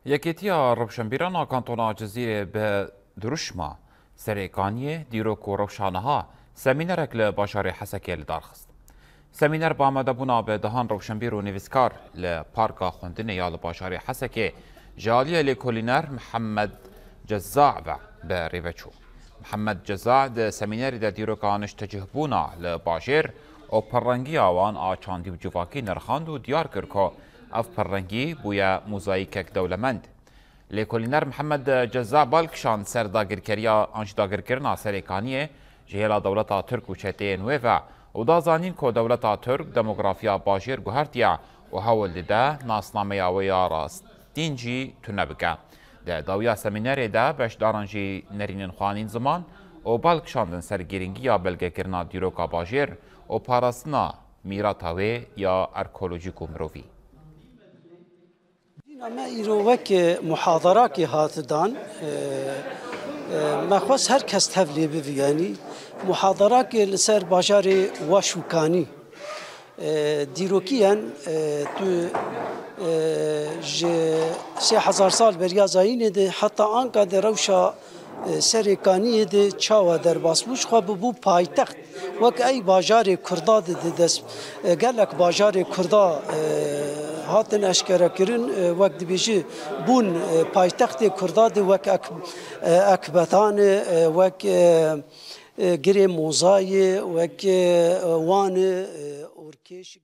یەکێتیە ڕەوشەمبیرانە کانتۆنا جزیرێ بە دروشما سەرێکانیە دیرۆک و ڕەوشانەها سەمینەرێک لە باشاری حەسەکێ لەدارخست. سەمینەر بامەدەبوونا بە دەهان ڕەوشەمبیر و نویسکار لە پارکا خوێندنە یا لە باشاری حەسەکێ ژالیە لێکۆلینەر محەممەد جەزاع بە ڕێڤەچوو. محەممەد جەزاع لە سەمینەریدا دیرۆکانش تەجهبوونا لە باژێر ئەو پەڕەنگی ئاوان ئاچاندی و جوواکی نرخاند و دیار کرد کۆ ئەف پەڕەنگی بووە موزاییکێک دەولەمەند. لێکۆلینەر محەممەد جەزاع بالکشان سەر داگیرکەریە ئەنجداگیرکردنا سەرێکانیە ji hêla dewleta Tirk û çeteyên wê ve û da zanîn ku dewleta Tirk demografiya bajêr guhertiye û hewl dide nasnameya wê ya rastîn jî tune bike. Di dawiya semînerê de beşdaran jî nerînin xwanîn ziman û balkişandin ser girîngiya belgekirina dîroka bajêr û parastina mîrata wê ya erkolojîk û mirovî. me îro wek muhadarakê hatidan me xwest her kes tevlê bivîyanî muhadarakê li ser bajarê Waşûkanî dîrokiyan tu ji 3000 sal beriya zayînê de heta anka de rewşa serêkaniyê de çawa derbas bû xwe bibû paytext wek ey bajarê Kurda de dest gelek bajarê Kurda hatin eşkerekirin wek dibêjî bûn paytextê Kurda de wek Ekbetanê wek Girê Mozayê wek Wanê Orkeş